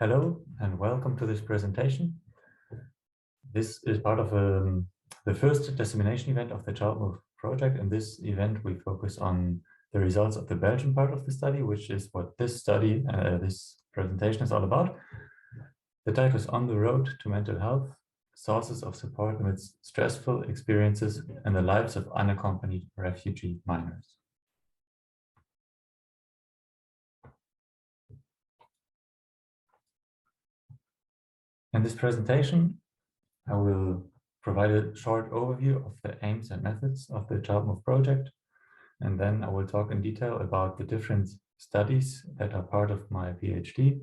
Hello and welcome to this presentation. This is part of the first dissemination event of the ChildMove project. In this event, we focus on the results of the Belgian part of the study, which is what this study, this presentation is all about. The title is On the Road to Mental Health, Sources of Support Amidst Stressful Experiences in the Lives of Unaccompanied Refugee Minors. In this presentation, I will provide a short overview of the aims and methods of the ChildMove project, and then I will talk in detail about the different studies that are part of my PhD.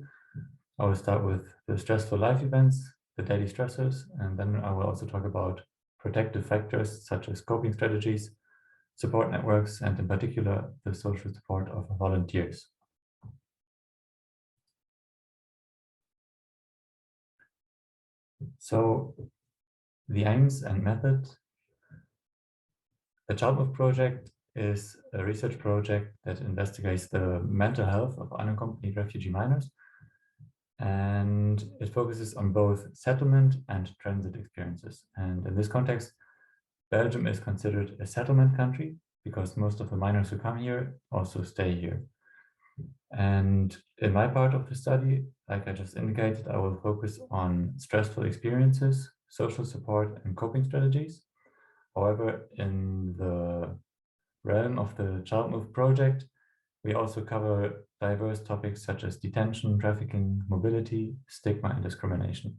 I will start with the stressful life events, the daily stressors, and then I will also talk about protective factors such as coping strategies, support networks, and in particular, the social support of volunteers. So the aims and method. The ChildMove project is a research project that investigates the mental health of unaccompanied refugee minors, and it focuses on both settlement and transit experiences. And in this context, Belgium is considered a settlement country because most of the minors who come here also stay here. And in my part of the study, like I just indicated, I will focus on stressful experiences, social support, and coping strategies. However, in the realm of the ChildMove project, we also cover diverse topics such as detention, trafficking, mobility, stigma, and discrimination.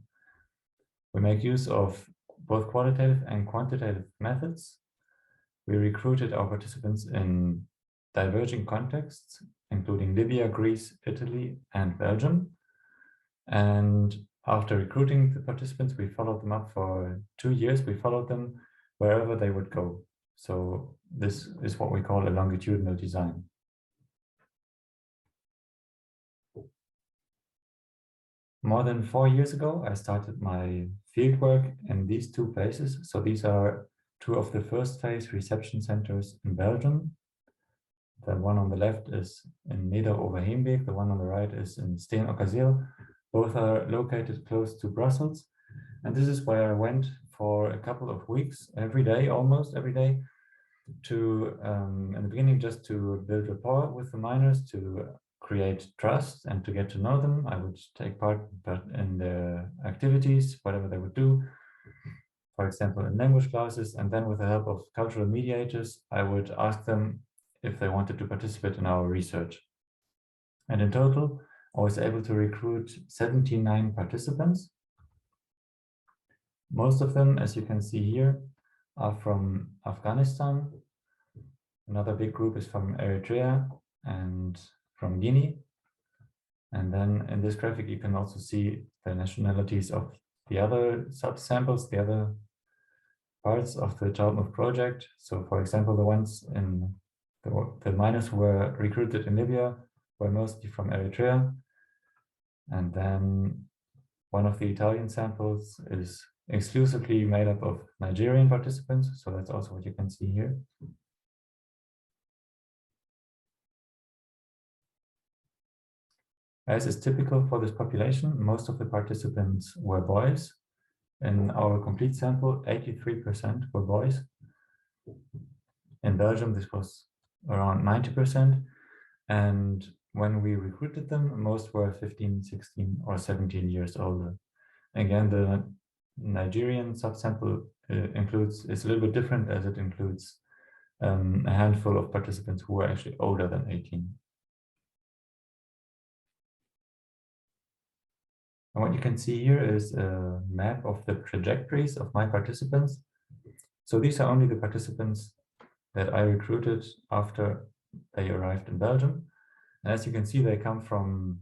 We make use of both qualitative and quantitative methods. We recruited our participants in diverging contexts, including Libya, Greece, Italy, and Belgium. And after recruiting the participants, we followed them up for 2 years. We followed them wherever they would go. So this is what we call a longitudinal design. More than 4 years ago, I started my fieldwork in these two places. So these are two of the first phase reception centers in Belgium. The one on the left is in Neder-Overheembeek. The one on the right is in Steen-Okerzeel. Both are located close to Brussels. And this is where I went for a couple of weeks, every day, almost every day, to, in the beginning, just to build rapport with the minors, to create trust and to get to know them. I would take part in their activities, whatever they would do, for example, in language classes. And then with the help of cultural mediators, I would ask them if they wanted to participate in our research. And in total, I was able to recruit 79 participants. Most of them, as you can see here, are from Afghanistan. Another big group is from Eritrea and from Guinea. And then in this graphic, you can also see the nationalities of the other subsamples, the other parts of the ChildMove project. So for example, the ones in the minors who were recruited in Libya were mostly from Eritrea. And then one of the Italian samples is exclusively made up of Nigerian participants. So that's also what you can see here. As is typical for this population, most of the participants were boys. In our complete sample, 83% were boys. In Belgium, this was around 90%. And when we recruited them, most were 15, 16, or 17 years older. Again, the Nigerian subsample is a little bit different, as it includes a handful of participants who were actually older than 18. And what you can see here is a map of the trajectories of my participants. So these are only the participants that I recruited after they arrived in Belgium. And as you can see, they come from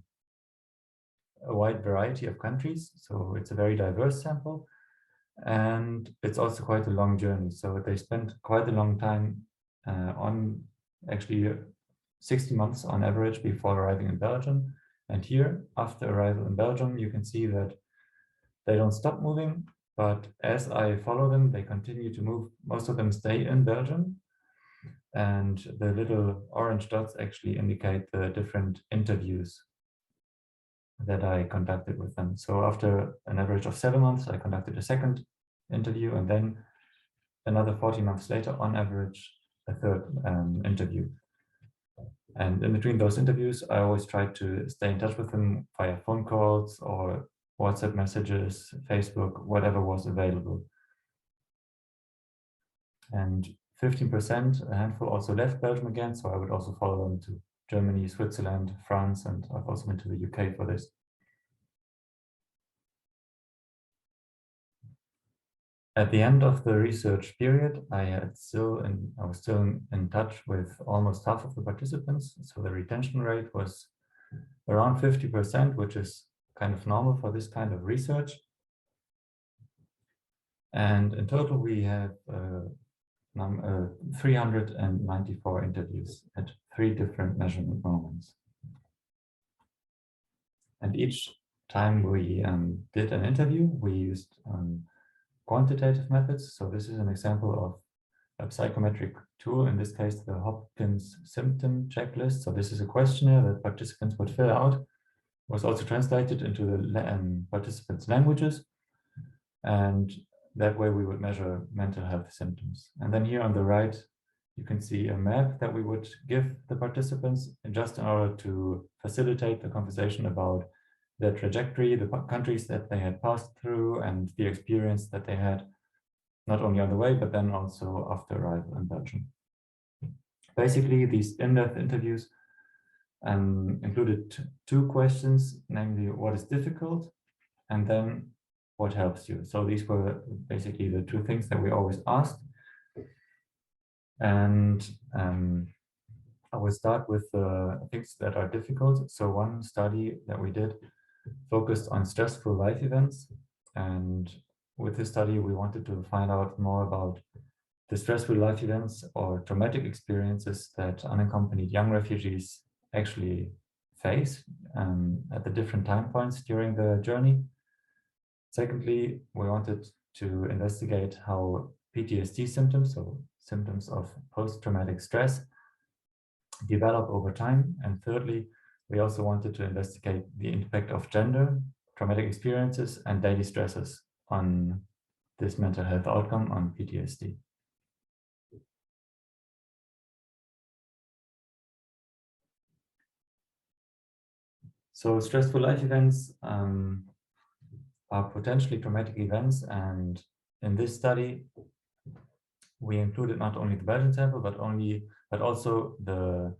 a wide variety of countries. So it's a very diverse sample. And it's also quite a long journey. So they spent quite a long time on actually 60 months on average before arriving in Belgium. And here, after arrival in Belgium, you can see that they don't stop moving, but as I follow them, they continue to move. Most of them stay in Belgium. And the little orange dots actually indicate the different interviews that I conducted with them. So after an average of 7 months, I conducted a second interview, and then another 14 months later, on average, a third interview. And in between those interviews, I always tried to stay in touch with them via phone calls or WhatsApp messages, Facebook, whatever was available. And 15%, a handful, also left Belgium again, so I would also follow them to Germany, Switzerland, France, and I've also been to the UK for this. At the end of the research period, I was still in touch with almost half of the participants. So the retention rate was around 50%, which is kind of normal for this kind of research. And in total, we have 394 interviews at 3 different measurement moments. And each time we did an interview, we used quantitative methods. So this is an example of a psychometric tool, in this case, the Hopkins symptom checklist. So this is a questionnaire that participants would fill out. It was also translated into the participants' languages. And that way we would measure mental health symptoms. And then here on the right, you can see a map that we would give the participants just in order to facilitate the conversation about their trajectory, the countries that they had passed through, and the experience that they had, not only on the way, but then also after arrival in Belgium. Basically, these in-depth interviews included 2 questions, namely what is difficult, and then what helps you. So these were basically the 2 things that we always asked. And I will start with the things that are difficult. So one study that we did focused on stressful life events. And with this study, we wanted to find out more about the stressful life events or traumatic experiences that unaccompanied young refugees actually face at the different time points during the journey. Secondly, we wanted to investigate how PTSD symptoms, so symptoms of post-traumatic stress, develop over time. And thirdly, we also wanted to investigate the impact of gender, traumatic experiences, and daily stresses on this mental health outcome, on PTSD. So stressful life events are potentially traumatic events, and in this study, we included not only the Belgian sample, but also the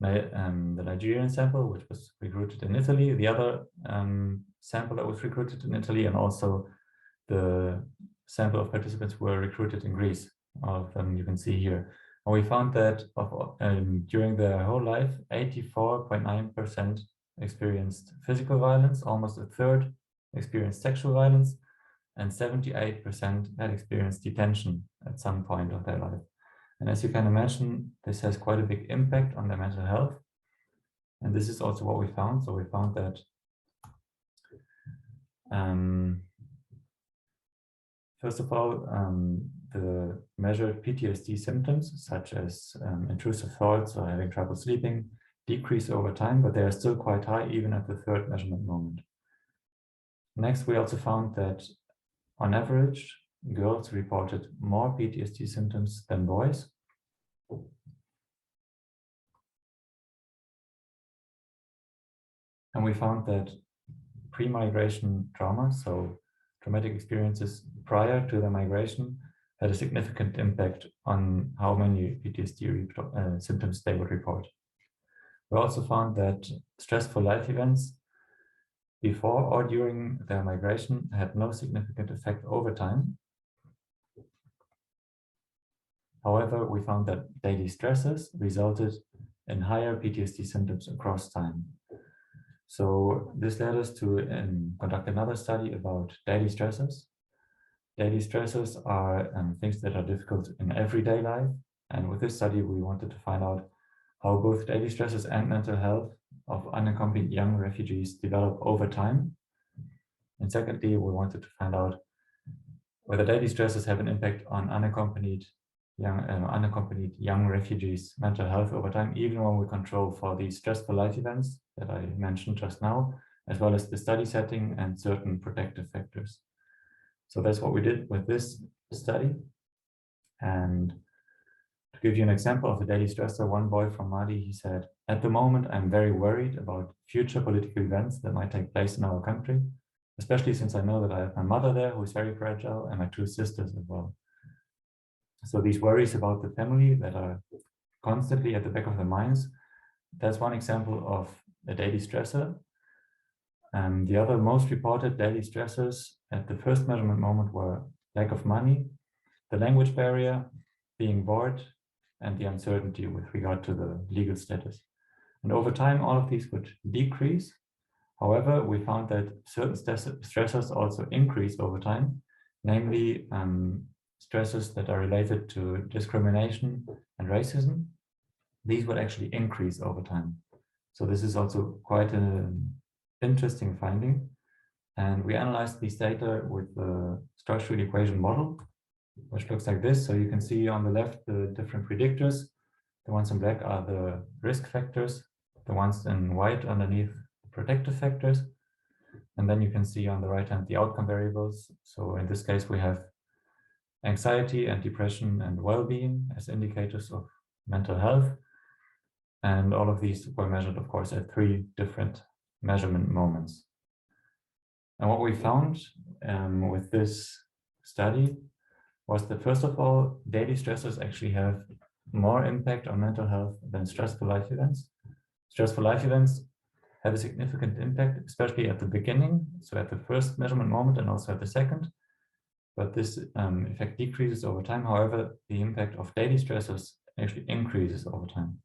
Nigerian sample, which was recruited in Italy, the other sample that was recruited in Italy, and also the sample of participants who were recruited in Greece. All of them you can see here. And we found that during their whole life, 84.9% experienced physical violence, almost a third experienced sexual violence, and 78% had experienced detention at some point of their life. And as you can imagine, this has quite a big impact on their mental health. And this is also what we found. So we found that first of all, the measured PTSD symptoms, such as intrusive thoughts or having trouble sleeping, decrease over time, but they are still quite high even at the 3rd measurement moment. Next, we also found that on average, girls reported more PTSD symptoms than boys. And we found that pre-migration trauma, so traumatic experiences prior to the migration, had a significant impact on how many PTSD symptoms they would report. We also found that stressful life events before or during their migration had no significant effect over time. However, we found that daily stressors resulted in higher PTSD symptoms across time. So this led us to conduct another study about daily stressors. Daily stressors are things that are difficult in everyday life. And with this study, we wanted to find out how both daily stresses and mental health of unaccompanied young refugees develop over time. And secondly, we wanted to find out whether daily stresses have an impact on unaccompanied young refugees' mental health over time, even when we control for these stressful life events that I mentioned just now, as well as the study setting and certain protective factors. So that's what we did with this study. And to give you an example of a daily stressor, one boy from Mali, he said, "At the moment, I'm very worried about future political events that might take place in our country, especially since I know that I have my mother there who is very fragile and my two sisters as well." So these worries about the family that are constantly at the back of their minds, that's one example of a daily stressor. The other most reported daily stressors at the first measurement moment were lack of money, the language barrier, being bored, and the uncertainty with regard to the legal status. And over time, all of these would decrease. However, we found that certain stressors also increase over time, namely stressors that are related to discrimination and racism. These would actually increase over time. So this is also quite an interesting finding. And we analyzed these data with the structural equation model, which looks like this. So you can see on the left the different predictors. The ones in black are the risk factors, the ones in white underneath protective factors. And then you can see on the right hand the outcome variables. So in this case, we have anxiety and depression and well-being as indicators of mental health. And all of these were measured, of course, at 3 different measurement moments. And what we found with this study was that, first of all, daily stressors actually have more impact on mental health than stressful life events. Stressful life events have a significant impact, especially at the beginning, so at the first measurement moment and also at the second. But this effect decreases over time. However, the impact of daily stressors actually increases over time.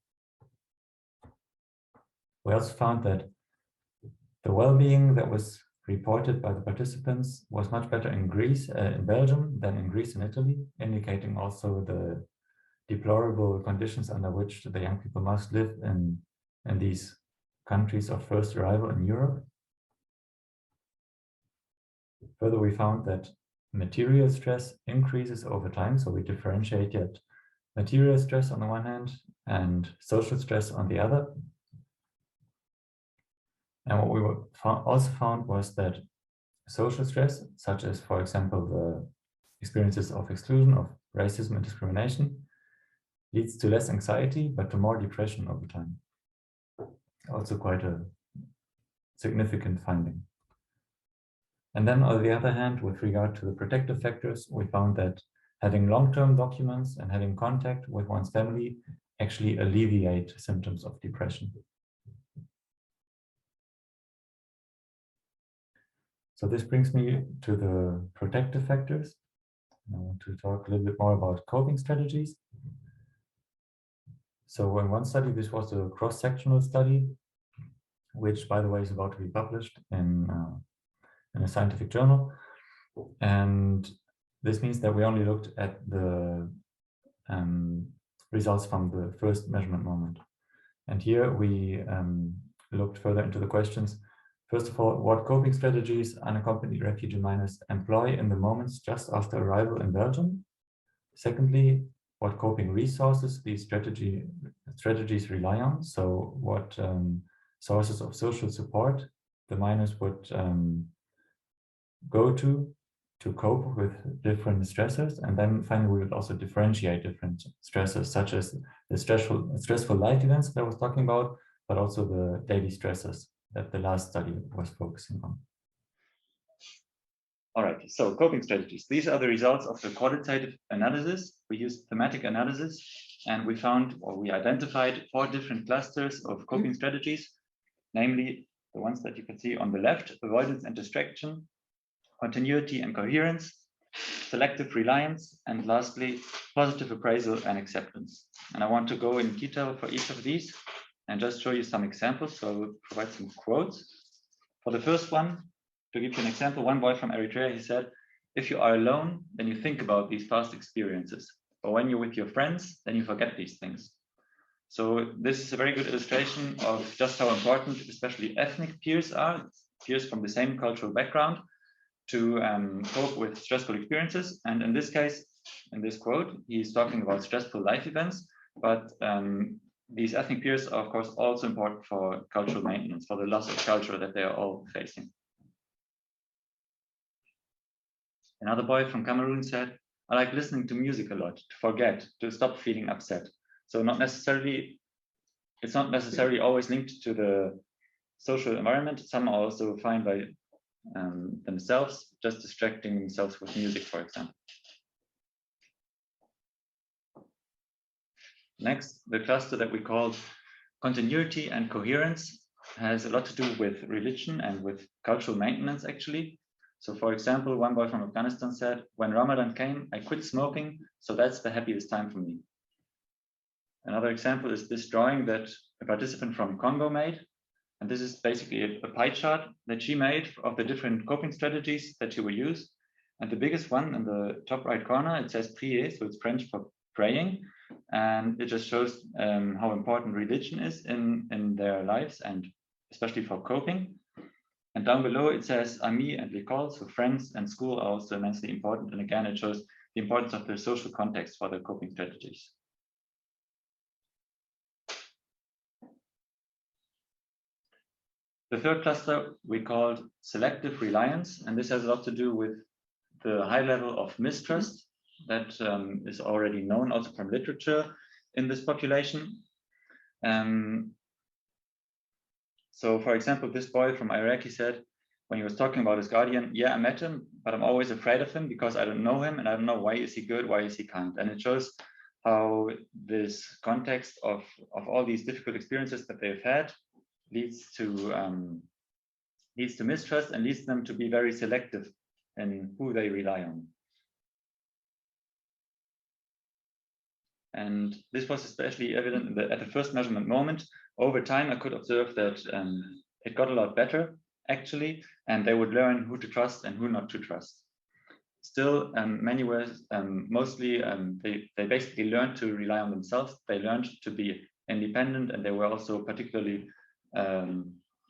We also found that the well-being that was reported by the participants was much better in Greece, in Belgium, than in Greece and Italy, indicating also the deplorable conditions under which the young people must live in these countries of first arrival in Europe. Further, we found that material stress increases over time, so we differentiate yet material stress on the one hand and social stress on the other. And what we also found was that social stress, such as, for example, the experiences of exclusion, of racism and discrimination, leads to less anxiety, but to more depression over time. Also quite a significant finding. And then on the other hand, with regard to the protective factors, we found that having long-term documents and having contact with one's family actually alleviate symptoms of depression. So this brings me to the protective factors. I want to talk a little bit more about coping strategies. So in one study, this was a cross-sectional study, which, by the way, is about to be published in a scientific journal. And this means that we only looked at the results from the first measurement moment. And here we looked further into the questions. First of all, what coping strategies unaccompanied refugee minors employ in the moments just after arrival in Belgium? Secondly, what coping resources these strategies rely on? So what sources of social support the minors would go to cope with different stressors. And then finally, we would also differentiate different stressors, such as the stressful life events that I was talking about, but also the daily stressors that the last study was focusing on. All right, so coping strategies. These are the results of the qualitative analysis. We used thematic analysis, and we found, or we identified 4 different clusters of coping strategies, namely the ones that you can see on the left: avoidance and distraction, continuity and coherence, selective reliance, and lastly, positive appraisal and acceptance. And I want to go in detail for each of these and just show you some examples. So I will provide some quotes. For the first one, to give you an example, one boy from Eritrea, he said, "If you are alone, then you think about these past experiences. But when you're with your friends, then you forget these things." So this is a very good illustration of just how important, especially ethnic peers are, peers from the same cultural background, to cope with stressful experiences. And in this case, in this quote, he's talking about stressful life events, but these ethnic peers are, of course, also important for cultural maintenance, for the loss of culture that they are all facing. Another boy from Cameroon said, I like listening to music a lot, to forget, to stop feeling upset. So it's not necessarily always linked to the social environment. Some are also fine by themselves, just distracting themselves with music, for example. Next, the cluster that we call continuity and coherence has a lot to do with religion and with cultural maintenance, actually. So, for example, one boy from Afghanistan said, when Ramadan came, I quit smoking, so that's the happiest time for me. Another example is this drawing that a participant from Congo made. And this is basically a pie chart that she made of the different coping strategies that she will use. And the biggest one in the top right corner, it says prier, so it's French for praying. And it just shows how important religion is in their lives, and especially for coping. And down below it says amis and l'école, so friends and school are also immensely important. And again, it shows the importance of the social context for the coping strategies. The third cluster we called selective reliance, and this has a lot to do with the high level of mistrust that is already known also from literature in this population. So, for example, this boy from Iraq, he said, when he was talking about his guardian, yeah, I met him, but I'm always afraid of him because I don't know him and I don't know why is he good, why is he kind. And it shows how this context of all these difficult experiences that they've had leads to mistrust and leads them to be very selective in who they rely on. And this was especially evident at the first measurement moment. Over time, I could observe that it got a lot better, actually, and they would learn who to trust and who not to trust. Still, many were mostly, they basically learned to rely on themselves. They learned to be independent, and they were also particularly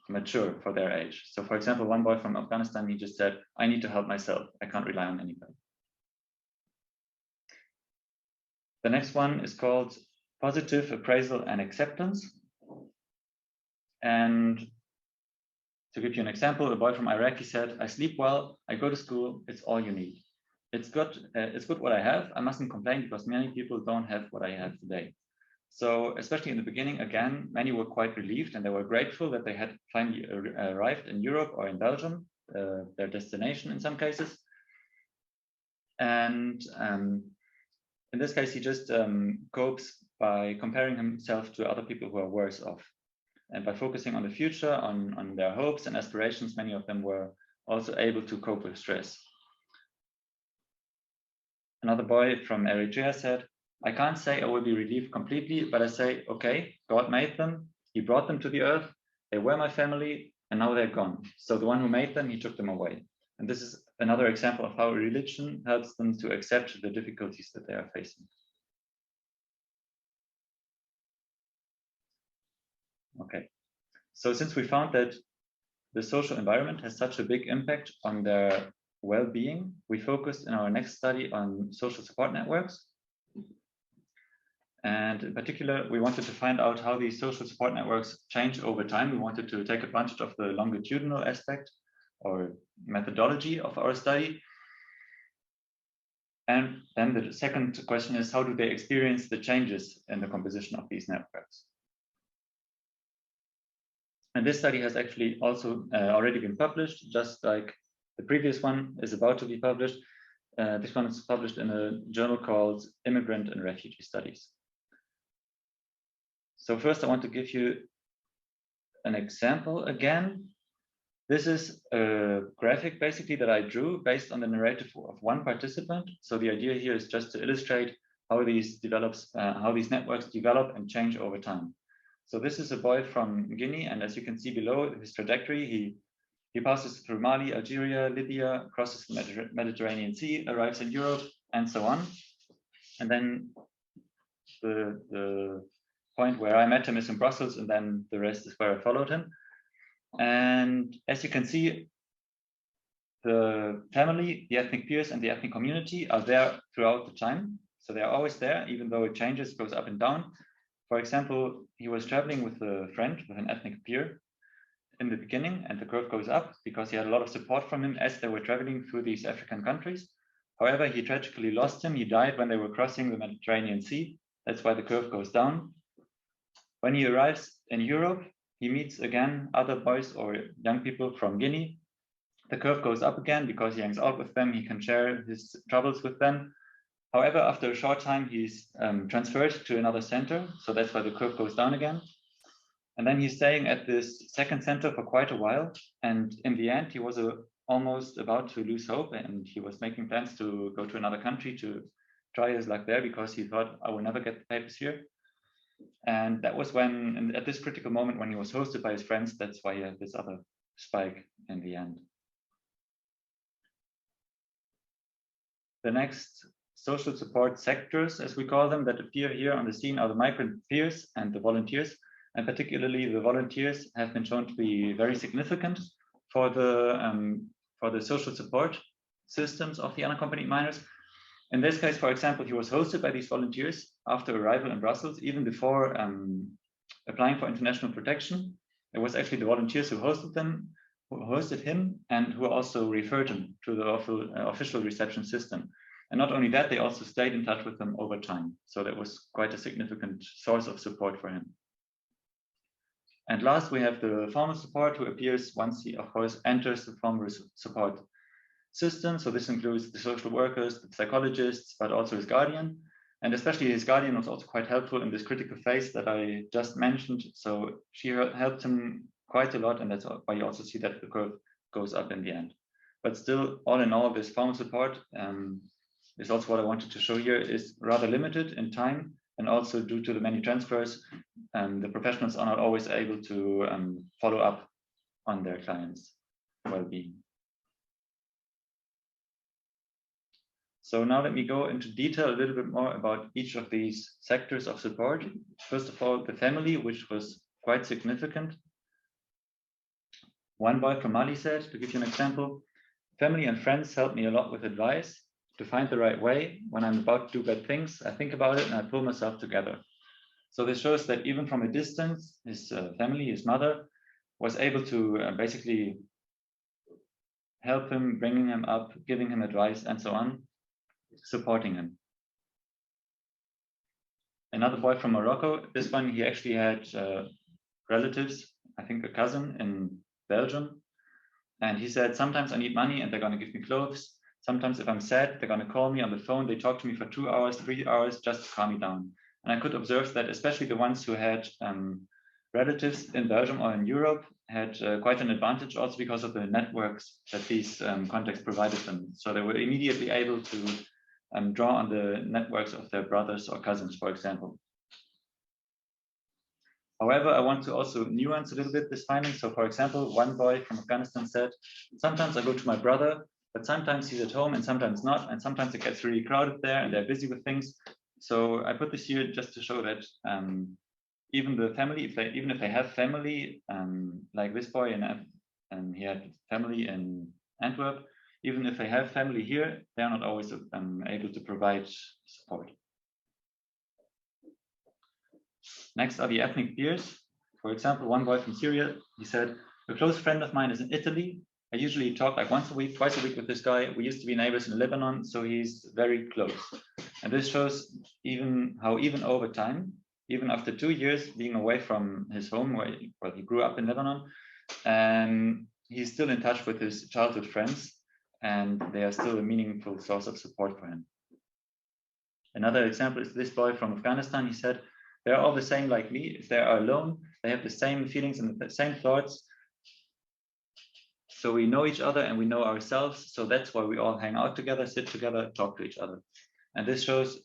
mature for their age. So, for example, one boy from Afghanistan, he just said, I need to help myself. I can't rely on anybody. The next one is called positive appraisal and acceptance. And to give you an example, a boy from Iraq, he said, I sleep well, I go to school, it's all you need. It's good what I have. I mustn't complain because many people don't have what I have today. So especially in the beginning, again, many were quite relieved and they were grateful that they had finally arrived in Europe or in Belgium, their destination in some cases. And in this case, he just copes by comparing himself to other people who are worse off. And by focusing on the future, on their hopes and aspirations, many of them were also able to cope with stress. Another boy from Eritrea said, I can't say I will be relieved completely, but I say, okay, God made them, he brought them to the earth, they were my family, and now they're gone. So the one who made them, he took them away. And this is another example of how religion helps them to accept the difficulties that they are facing. Okay, so since we found that the social environment has such a big impact on their well-being, we focused in our next study on social support networks. And in particular, we wanted to find out how these social support networks change over time. We wanted to take advantage of the longitudinal aspect or methodology of our study. And then the second question is, how do they experience the changes in the composition of these networks? And this study has actually also already been published, just like the previous one is about to be published. This one is published in a journal called Migrant and Refugee Studies. So first I want to give you an example again. This is a graphic basically that I drew based on the narrative of one participant. So the idea here is just to illustrate how these networks develop and change over time. So this is a boy from Guinea, and as you can see below his trajectory, he passes through Mali, Algeria, Libya, crosses the Mediterranean Sea, arrives in Europe, and so on. And then the point where I met him is in Brussels, and then the rest is where I followed him. And as you can see, the family, the ethnic peers, and the ethnic community are there throughout the time. So they are always there, even though it changes, goes up and down. For example, he was traveling with a friend, with an ethnic peer in the beginning, and the curve goes up because he had a lot of support from him as they were traveling through these African countries. However, he tragically lost him. He died when they were crossing the Mediterranean Sea. That's why the curve goes down. When he arrives in Europe, he meets again other boys or young people from Guinea. The curve goes up again because he hangs out with them. He can share his troubles with them. However, after a short time, he's transferred to another center. So that's why the curve goes down again. And then he's staying at this second center for quite a while. And in the end, he was almost about to lose hope. And he was making plans to go to another country to try his luck there because he thought, I will never get the papers here. And that was when, and at this critical moment, when he was hosted by his friends, that's why he had this other spike in the end. The next social support sectors, as we call them, that appear here on the scene are the migrant peers and the volunteers. And particularly the volunteers have been shown to be very significant for the social support systems of the unaccompanied minors. In this case, for example, he was hosted by these volunteers after arrival in Brussels, even before applying for international protection. It was actually the volunteers who hosted him, and who also referred him to the official reception system. And not only that, they also stayed in touch with him over time. So that was quite a significant source of support for him. And last, we have the formal support, who appears once he, of course, enters the formal support system. So this includes the social workers, the psychologists, but also his guardian. And especially his guardian was also quite helpful in this critical phase that I just mentioned. So she helped him quite a lot, and that's why you also see that the curve goes up in the end. But still, all in all, this formal support is also what I wanted to show here, is rather limited in time, and also due to the many transfers, the professionals are not always able to follow up on their clients' well-being. So now let me go into detail a little bit more about each of these sectors of support. First of all, the family, which was quite significant. One boy from Mali said, to give you an example, family and friends help me a lot with advice to find the right way. When I'm about to do bad things, I think about it and I pull myself together. So this shows that even from a distance, his family, his mother, was able to basically help him, bringing him up, giving him advice, and so on, supporting him. Another boy from Morocco, this one, he actually had relatives, I think a cousin in Belgium. And he said, sometimes I need money and they're going to give me clothes. Sometimes if I'm sad, they're going to call me on the phone. They talk to me for 2 hours, 3 hours, just to calm me down. And I could observe that especially the ones who had relatives in Belgium or in Europe had quite an advantage, also because of the networks that these contacts provided them. So they were immediately able to draw on the networks of their brothers or cousins, for example. However, I want to also nuance a little bit this finding. So for example, one boy from Afghanistan said, sometimes I go to my brother, but sometimes he's at home and sometimes not. And sometimes it gets really crowded there and they're busy with things. So I put this here just to show that even the family, even if they have family, like this boy, and he had family in Antwerp, even if they have family here, they're not always able to provide support. Next are the ethnic peers. For example, one boy from Syria, he said, a close friend of mine is in Italy. I usually talk like once a week, twice a week with this guy. We used to be neighbors in Lebanon, so he's very close. And this shows how even over time, even after 2 years being away from his home, where he grew up in Lebanon, he's still in touch with his childhood friends, and they are still a meaningful source of support for him. Another example is this boy from Afghanistan. He said, they're all the same like me. If they are alone, they have the same feelings and the same thoughts. So we know each other and we know ourselves. So that's why we all hang out together, sit together, talk to each other. And this shows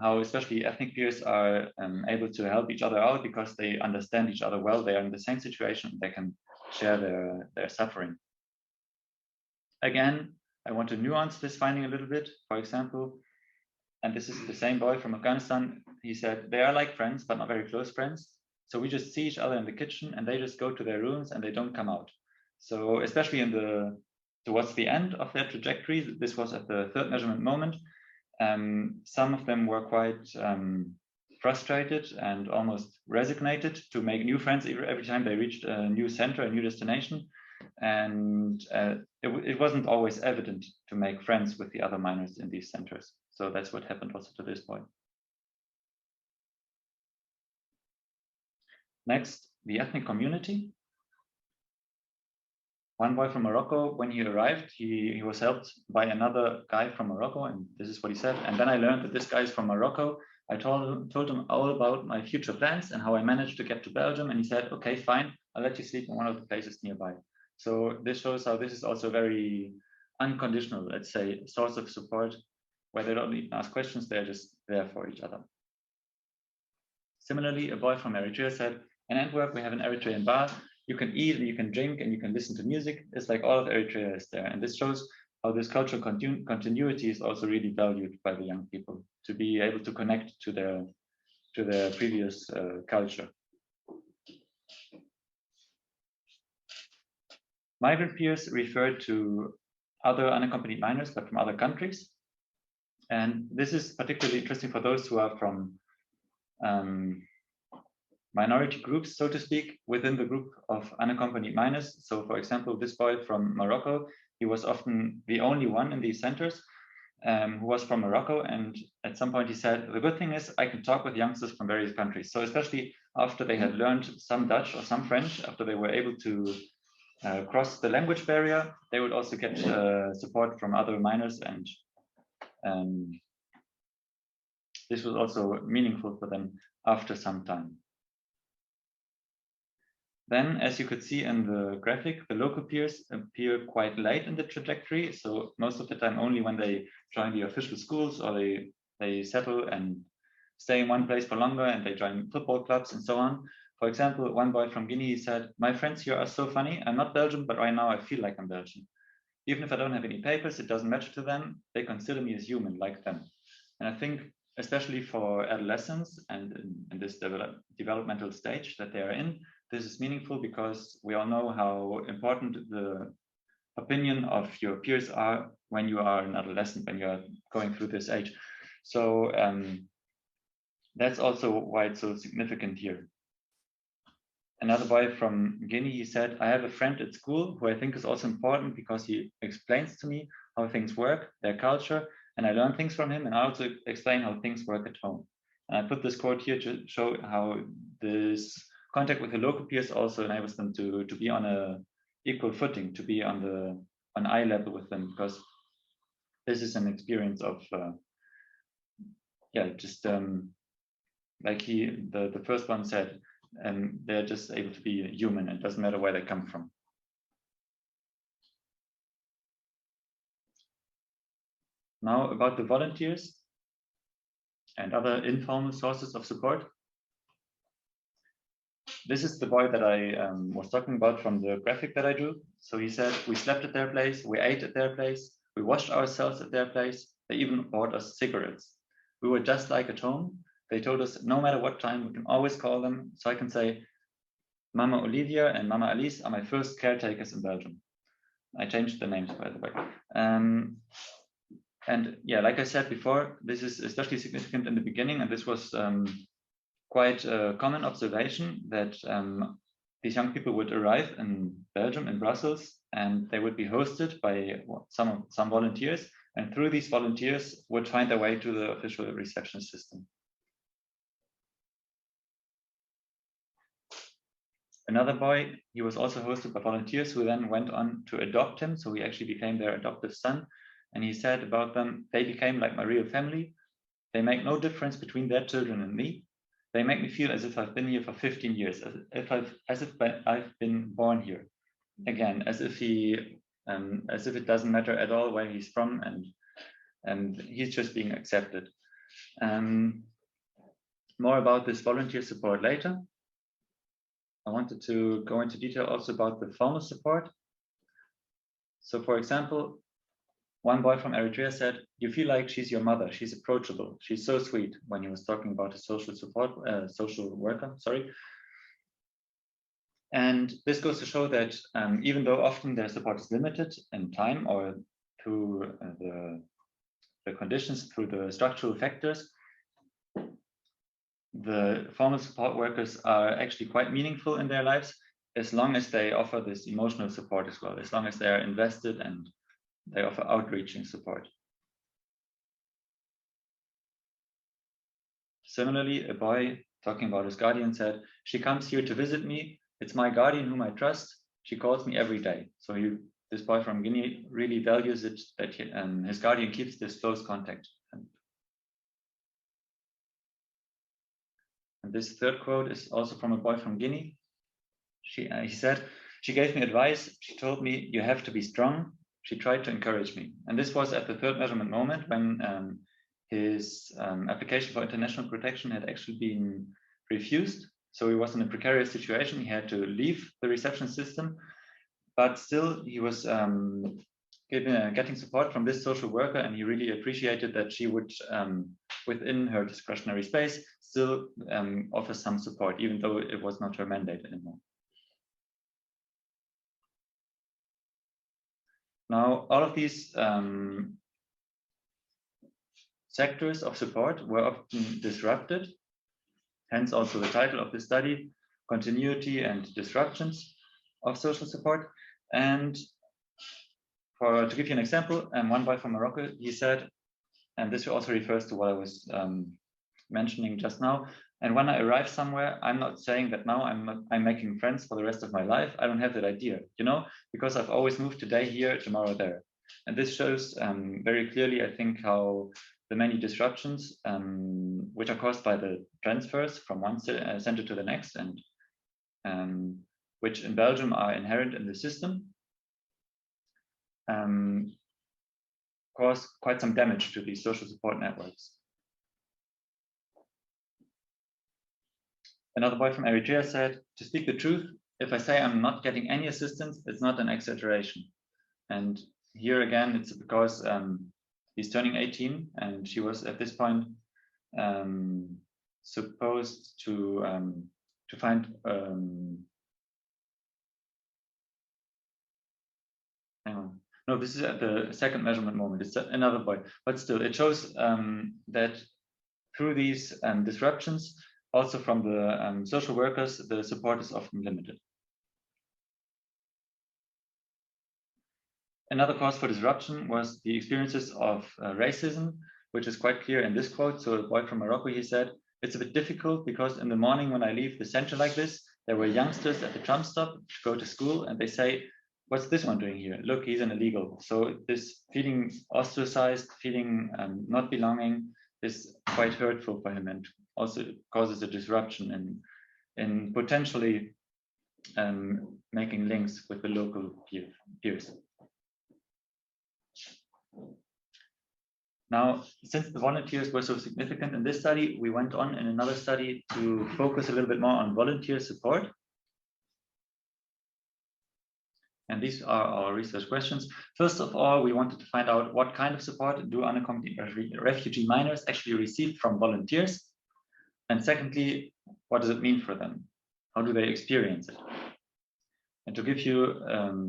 how especially ethnic peers are able to help each other out because they understand each other well. They are in the same situation. They can share their suffering. Again, I want to nuance this finding a little bit. For example, and this is the same boy from Afghanistan. He said, they are like friends, but not very close friends. So we just see each other in the kitchen and they just go to their rooms and they don't come out. So especially towards the end of their trajectory, this was at the third measurement moment, some of them were quite frustrated and almost resignated to make new friends every time they reached a new center, a new destination. And it wasn't always evident to make friends with the other minors in these centers. So that's what happened also to this boy. Next, the ethnic community. One boy from Morocco, when he arrived, he was helped by another guy from Morocco, and this is what he said. And then I learned that this guy is from Morocco. I told him all about my future plans and how I managed to get to Belgium. And he said, okay, fine, I'll let you sleep in one of the places nearby. So this shows how this is also very unconditional, let's say, source of support, where they don't even ask questions, they're just there for each other. Similarly, a boy from Eritrea said, in Antwerp, we have an Eritrean bar. You can eat, and you can drink, and you can listen to music. It's like all of Eritrea is there. And this shows how this cultural continuity is also really valued by the young people, to be able to connect to their previous culture. Migrant peers refer to other unaccompanied minors, but from other countries. And this is particularly interesting for those who are from minority groups, so to speak, within the group of unaccompanied minors. So for example, this boy from Morocco, he was often the only one in these centers who was from Morocco. And at some point he said, the good thing is I can talk with youngsters from various countries. So especially after they had learned some Dutch or some French, after they were able to cross the language barrier, they would also get support from other minors. And this was also meaningful for them after some time. Then, as you could see in the graphic, the local peers appear quite late in the trajectory. So most of the time only when they join the official schools, or they settle and stay in one place for longer, and they join football clubs and so on. For example, one boy from Guinea said, my friends here are so funny. I'm not Belgian, but right now I feel like I'm Belgian. Even if I don't have any papers, it doesn't matter to them. They consider me as human, like them. And I think especially for adolescents and in this developmental stage that they are in, this is meaningful because we all know how important the opinion of your peers are when you are an adolescent, when you are going through this age. So that's also why it's so significant here. Another boy from Guinea, he said, I have a friend at school who I think is also important because he explains to me how things work, their culture, and I learn things from him, and I also explain how things work at home. And I put this quote here to show how this contact with the local peers also enables them to be on an equal footing, to be on eye level with them, because this is an experience of, like the first one said, they're just able to be human. It doesn't matter where they come from. Now about the volunteers and other informal sources of support. This is the boy that I was talking about from the graphic that I drew. So he said, we slept at their place, we ate at their place, we washed ourselves at their place, they even bought us cigarettes. We were just like at home. They told us no matter what time, we can always call them. So I can say, Mama Olivia and Mama Alice are my first caretakers in Belgium. I changed the names, by the way. And yeah, like I said before, this is especially significant in the beginning, and this was quite a common observation that these young people would arrive in Belgium, in Brussels, and they would be hosted by some volunteers, and through these volunteers would find their way to the official reception system. Another boy, he was also hosted by volunteers who then went on to adopt him, so he actually became their adoptive son. And he said about them, they became like my real family. They make no difference between their children and me. They make me feel as if I've been here for 15 years, as if I've been born here. Again, as if it doesn't matter at all where he's from, and he's just being accepted. More about this volunteer support later. I wanted to go into detail also about the formal support. So for example, one boy from Eritrea said, you feel like she's your mother, she's approachable, she's so sweet, when he was talking about a social worker, sorry. And this goes to show that even though often their support is limited in time or through the conditions, through the structural factors, the formal support workers are actually quite meaningful in their lives, as long as they offer this emotional support as well, as long as they are invested and they offer outreaching support. Similarly, a boy talking about his guardian said, "She comes here to visit me. It's my guardian whom I trust. She calls me every day." So this boy from Guinea really values it that his guardian keeps this close contact. And this third quote is also from a boy from Guinea. He said, "She gave me advice. She told me, you have to be strong. She tried to encourage me." And this was at the third measurement moment when his application for international protection had actually been refused. So he was in a precarious situation. He had to leave the reception system, but still he was getting support from this social worker, and he really appreciated that she would, within her discretionary space, still offer some support, even though it was not her mandate anymore. Now, all of these sectors of support were often disrupted, hence also the title of the study, Continuity and Disruptions of Social Support. And to give you an example, one boy from Morocco, he said, and this also refers to what I was mentioning just now, "And when I arrive somewhere, I'm not saying that now I'm making friends for the rest of my life. I don't have that idea, because I've always moved today here, tomorrow there." And this shows very clearly, I think, how the many disruptions, which are caused by the transfers from one center to the next, and which in Belgium are inherent in the system, cause quite some damage to these social support networks. Another boy from Eritrea said, "To speak the truth, if I say I'm not getting any assistance, it's not an exaggeration." And here again, it's because he's turning 18, and she was at this point supposed to find hang on. No, this is at the second measurement moment. It's another boy, but still, it shows that through these disruptions, also from the social workers, the support is often limited. Another cause for disruption was the experiences of racism, which is quite clear in this quote. So a boy from Morocco, he said, "It's a bit difficult because in the morning when I leave the center like this, there were youngsters at the tram stop to go to school, and they say, 'What's this one doing here? Look, he's an illegal.' So this feeling ostracized, feeling not belonging is quite hurtful for him, and also causes a disruption in potentially making links with the local peers. Now, since the volunteers were so significant in this study, we went on in another study to focus a little bit more on volunteer support. And these are our research questions. First of all, we wanted to find out what kind of support do unaccompanied refugee minors actually receive from volunteers? And secondly, what does it mean for them? How do they experience it? And to give you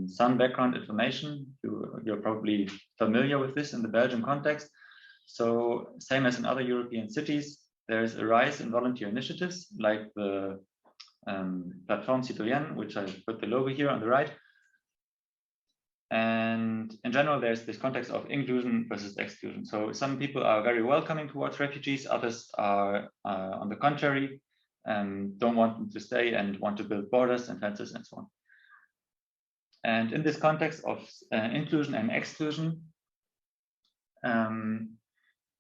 some background information, you're probably familiar with this in the Belgian context. So same as in other European cities, there is a rise in volunteer initiatives like the Plateforme Citoyenne, which I put the logo here on the right. And in general, there's this context of inclusion versus exclusion. So some people are very welcoming towards refugees, others are, on the contrary, don't want them to stay and want to build borders and fences and so on. And in this context of inclusion and exclusion,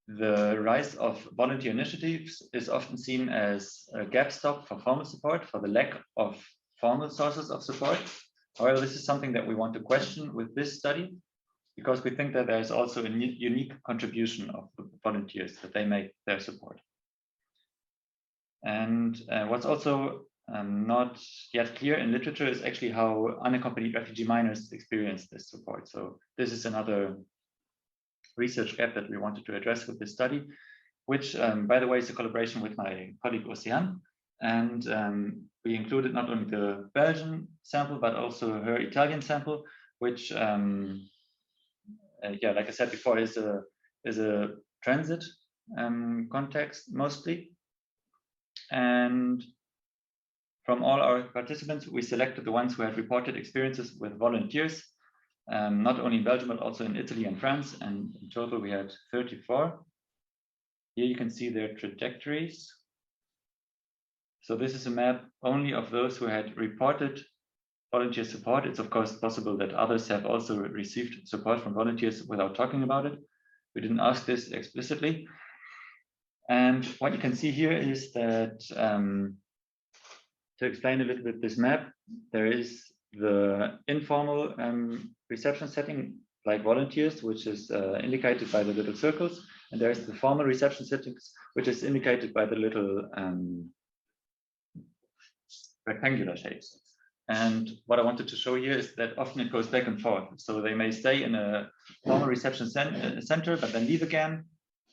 the rise of volunteer initiatives is often seen as a gap stop for formal support, for the lack of formal sources of support. However, this is something that we want to question with this study, because we think that there is also a unique contribution of the volunteers that they make their support. And what's also not yet clear in literature is actually how unaccompanied refugee minors experience this support. So this is another research gap that we wanted to address with this study, which, by the way, is a collaboration with my colleague Ocean. And we included not only the Belgian sample, but also her Italian sample, which, like I said before, is a transit context mostly. And from all our participants, we selected the ones who had reported experiences with volunteers, not only in Belgium, but also in Italy and France. And in total, we had 34. Here you can see their trajectories. So this is a map only of those who had reported volunteer support. It's of course possible that others have also received support from volunteers without talking about it. We didn't ask this explicitly. And what you can see here is that to explain a little bit this map, there is the informal reception setting like volunteers, which is indicated by the little circles. And there's the formal reception settings, which is indicated by the little rectangular shapes. And what I wanted to show here is that often it goes back and forth. So they may stay in a formal reception center, but then leave again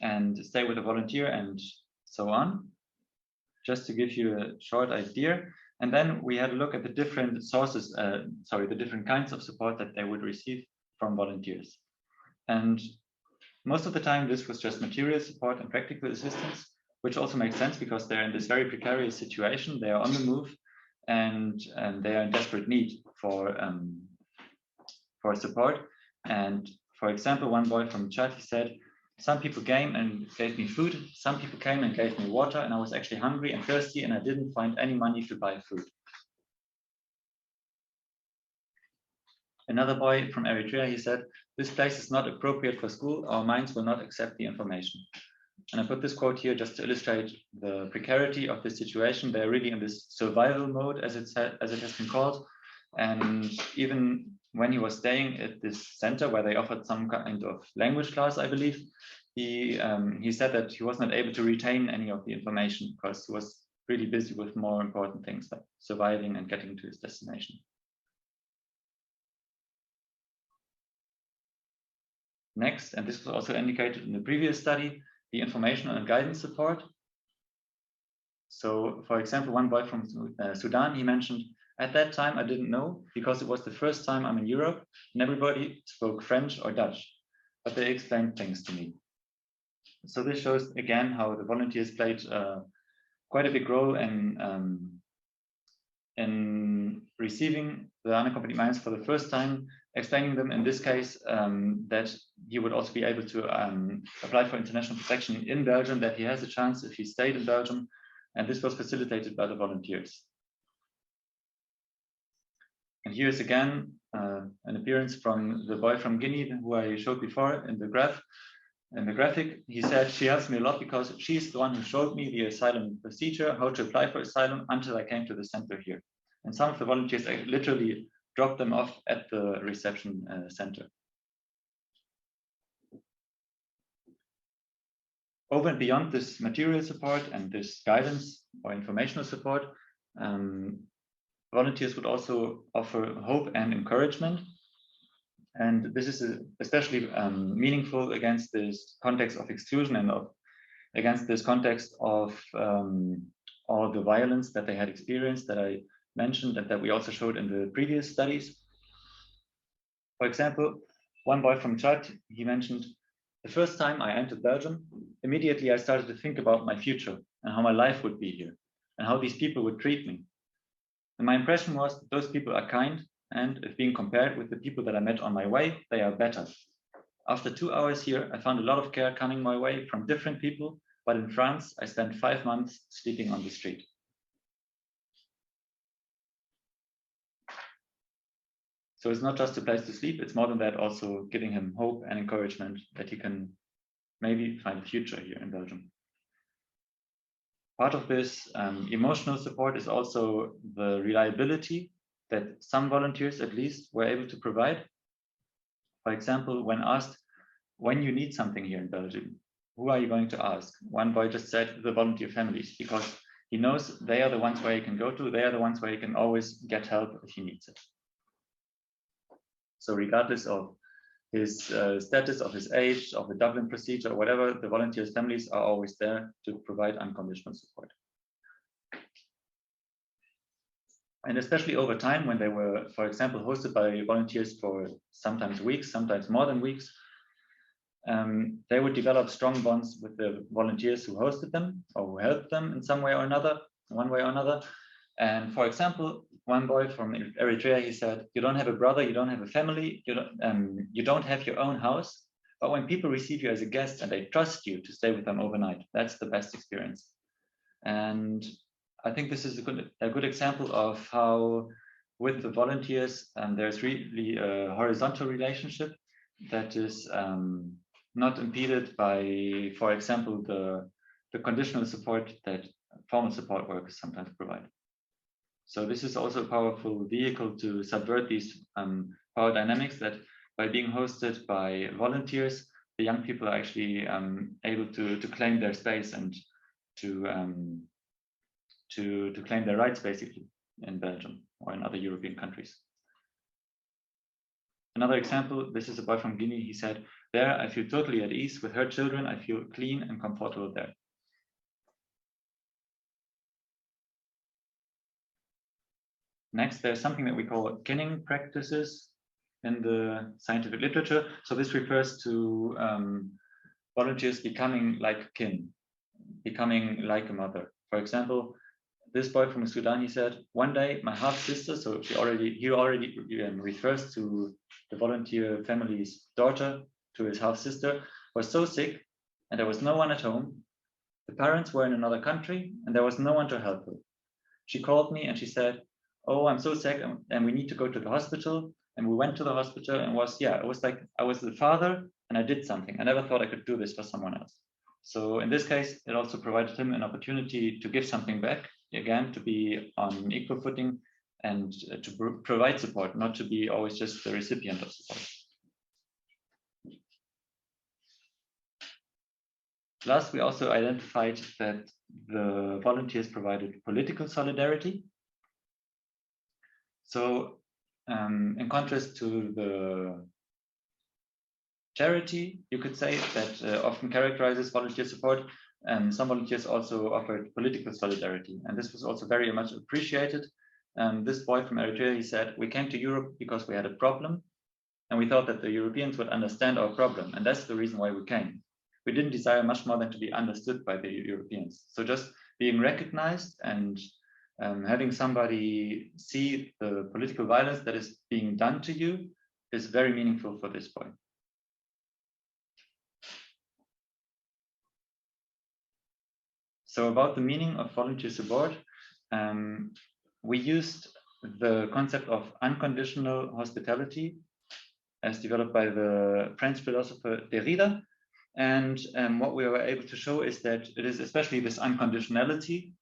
and stay with a volunteer and so on, just to give you a short idea. And then we had a look at the different sources, the different kinds of support that they would receive from volunteers. And most of the time, this was just material support and practical assistance, which also makes sense because they're in this very precarious situation. They are on the move and they are in desperate need for support. And for example, one boy from Chad, he said, some people came and gave me food. Some people came and gave me water, and I was actually hungry and thirsty, and I didn't find any money to buy food. Another boy from Eritrea, he said, this place is not appropriate for school. Our minds will not accept the information. And I put this quote here just to illustrate the precarity of this situation. They're really in this survival mode, as it has been called. And even when he was staying at this center where they offered some kind of language class, I believe, he said that he was not able to retain any of the information because he was really busy with more important things like surviving and getting to his destination. Next, and this was also indicated in the previous study, the informational and guidance support. So, for example, one boy from Sudan, he mentioned, at that time I didn't know because it was the first time I'm in Europe and everybody spoke French or Dutch, but they explained things to me. So this shows again how the volunteers played quite a big role in receiving the unaccompanied minors for the first time, explaining them in this case that he would also be able to apply for international protection in Belgium, that he has a chance if he stayed in Belgium, and this was facilitated by the volunteers. And here's again an appearance from the boy from Guinea who I showed before in the graph. In the graphic, he said, she helps me a lot because she's the one who showed me the asylum procedure, how to apply for asylum until I came to the center here. And some of the volunteers literally dropped them off at the reception center. Over and beyond this material support and this guidance or informational support, volunteers would also offer hope and encouragement. And this is especially meaningful against this context of exclusion and against this context of all the violence that they had experienced that I mentioned and that we also showed in the previous studies. For example, one boy from Chad, he mentioned, the first time I entered Belgium, immediately I started to think about my future and how my life would be here and how these people would treat me. And my impression was that those people are kind, and if being compared with the people that I met on my way, they are better. After 2 hours here, I found a lot of care coming my way from different people, but in France, I spent 5 months sleeping on the street. So it's not just a place to sleep, it's more than that, also giving him hope and encouragement that he can maybe find a future here in Belgium. Part of this emotional support is also the reliability that some volunteers at least were able to provide. For example, when asked, when you need something here in Belgium, who are you going to ask? One boy just said the volunteer families, because he knows they are the ones where he can go to, they are the ones where he can always get help if he needs it. So regardless of his status, of his age, of the Dublin procedure, or whatever, the volunteers' families are always there to provide unconditional support. And especially over time, when they were, for example, hosted by volunteers for sometimes weeks, sometimes more than weeks, they would develop strong bonds with the volunteers who hosted them or who helped them in some way or another, one way or another. And for example, one boy from Eritrea, he said, "You don't have a brother, you don't have a family, you don't have your own house, but when people receive you as a guest and they trust you to stay with them overnight, that's the best experience." And I think this is a good example of how with the volunteers, there's really a horizontal relationship that is not impeded by, for example, the conditional support that formal support workers sometimes provide. So this is also a powerful vehicle to subvert these power dynamics, that by being hosted by volunteers, the young people are actually able to claim their space and to claim their rights, basically, in Belgium or in other European countries. Another example, this is a boy from Guinea. He said, "There, I feel totally at ease with her children. I feel clean and comfortable there." Next, there's something that we call kinning practices in the scientific literature. So this refers to volunteers becoming like kin, becoming like a mother. For example, this boy from Sudan, he said, "One day my half sister," so he already refers to the volunteer family's daughter, to his half sister, "was so sick and there was no one at home. The parents were in another country and there was no one to help her. She called me and she said, 'Oh, I'm so sick and we need to go to the hospital.' And we went to the hospital and it was like I was the father and I did something. I never thought I could do this for someone else." So in this case, it also provided him an opportunity to give something back, again, to be on equal footing and to provide support, not to be always just the recipient of support. Last, we also identified that the volunteers provided political solidarity. So in contrast to the charity, you could say, that often characterizes volunteer support, some volunteers also offered political solidarity. And this was also very much appreciated. This boy from Eritrea, he said, "We came to Europe because we had a problem and we thought that the Europeans would understand our problem. And that's the reason why we came. We didn't desire much more than to be understood by the Europeans." So just being recognized and having somebody see the political violence that is being done to you is very meaningful for this boy. So about the meaning of volunteer support, we used the concept of unconditional hospitality as developed by the French philosopher Derrida. And what we were able to show is that it is especially this unconditionality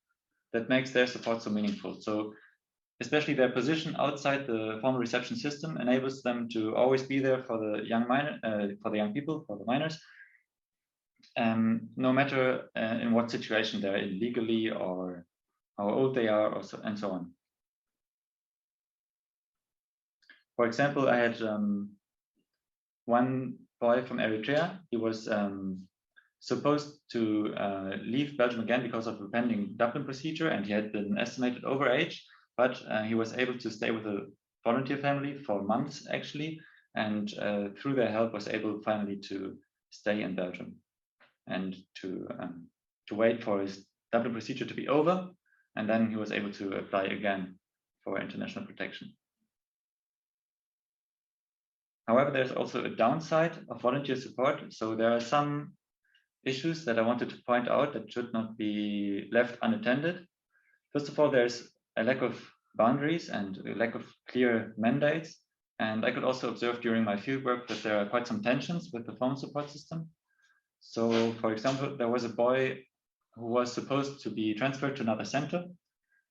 that makes their support so meaningful. So especially their position outside the formal reception system enables them to always be there for the young people, for the minors, no matter in what situation they're in, legally or how old they are, and so on. For example, I had one boy from Eritrea. He was supposed to leave Belgium again because of a pending Dublin procedure, and he had been estimated overage, but he was able to stay with a volunteer family for months, actually, and through their help was able finally to stay in Belgium and to wait for his Dublin procedure to be over, and then he was able to apply again for international protection. However, there's also a downside of volunteer support. So there are some issues that I wanted to point out that should not be left unattended. First of all, there's a lack of boundaries and a lack of clear mandates. And I could also observe during my fieldwork that there are quite some tensions with the phone support system. So, for example, there was a boy who was supposed to be transferred to another center.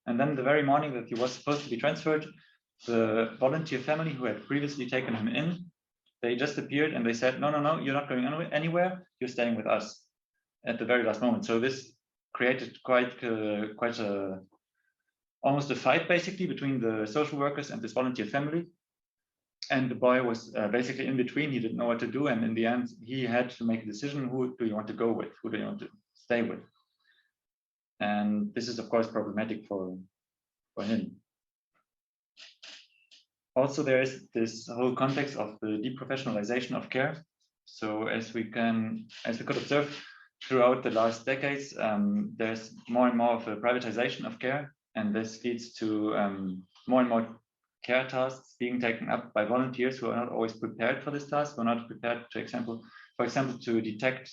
And then the very morning that he was supposed to be transferred, the volunteer family who had previously taken him in, they just appeared and they said, no, you're not going anywhere, you're staying with us at the very last moment. So this created quite almost a fight, basically, between the social workers and this volunteer family. And the boy was basically in between. He didn't know what to do. And in the end, he had to make a decision. Who do you want to go with? Who do you want to stay with? And this is, of course, problematic for him. Also, there is this whole context of the deprofessionalization of care. So as we could observe throughout the last decades, there's more and more of a privatization of care, and this leads to more and more care tasks being taken up by volunteers who are not always prepared for this task, who are not prepared, for example, to detect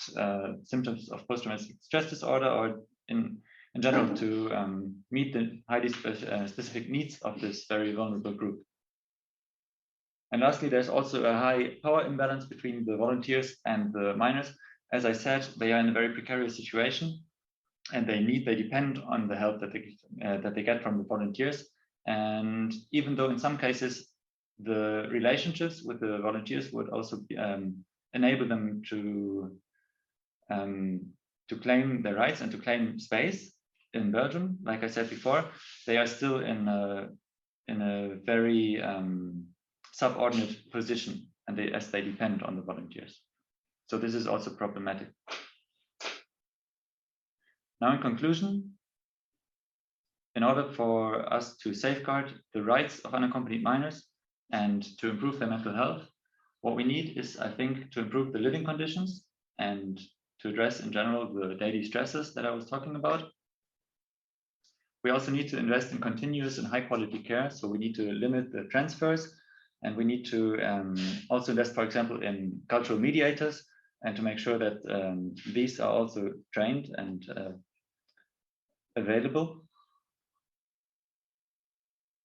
symptoms of post-traumatic stress disorder, or in general to meet the highly specific needs of this very vulnerable group. And lastly, there's also a high power imbalance between the volunteers and the minors. As I said, they are in a very precarious situation, and they depend on the help that they get from the volunteers. And even though in some cases the relationships with the volunteers would also enable them to claim their rights and to claim space in Belgium, like I said before, they are still in a very subordinate position, and as they depend on the volunteers. So this is also problematic. Now, in conclusion, in order for us to safeguard the rights of unaccompanied minors and to improve their mental health, what we need is, I think, to improve the living conditions and to address in general the daily stressors that I was talking about. We also need to invest in continuous and high quality care. So we need to limit the transfers, and we need to also invest, for example, in cultural mediators, and to make sure that these are also trained and available.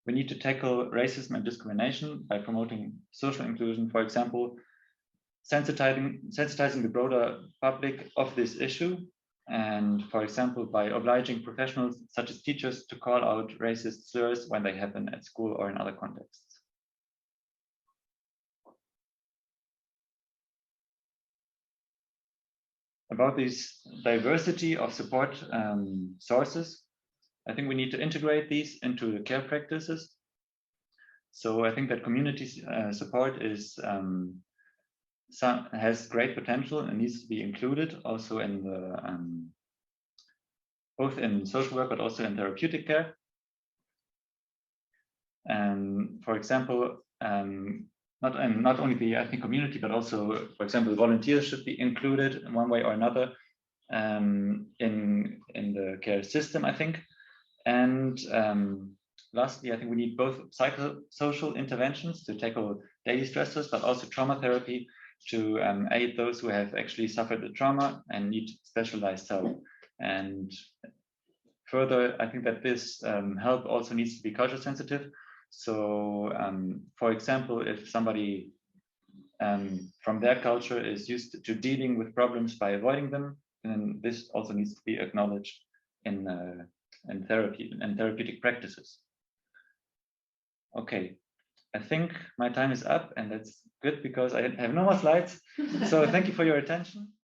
We need to tackle racism and discrimination by promoting social inclusion, for example, sensitizing the broader public of this issue, and for example, by obliging professionals such as teachers to call out racist slurs when they happen at school or in other contexts. About this diversity of support sources, I think we need to integrate these into the care practices. So I think that community support has great potential and needs to be included also in the both in social work but also in therapeutic care. For example, not only the ethnic community but also, for example, volunteers should be included in one way or another in the care system, I think. And lastly, I think we need both psychosocial interventions to tackle daily stressors, but also trauma therapy to aid those who have actually suffered the trauma and need specialized help. And further, I think that this help also needs to be culture sensitive. So, for example, if somebody from their culture is used to dealing with problems by avoiding them, then this also needs to be acknowledged in therapy and therapeutic practices. Okay, I think my time is up, and that's good because I have no more slides. So thank you for your attention.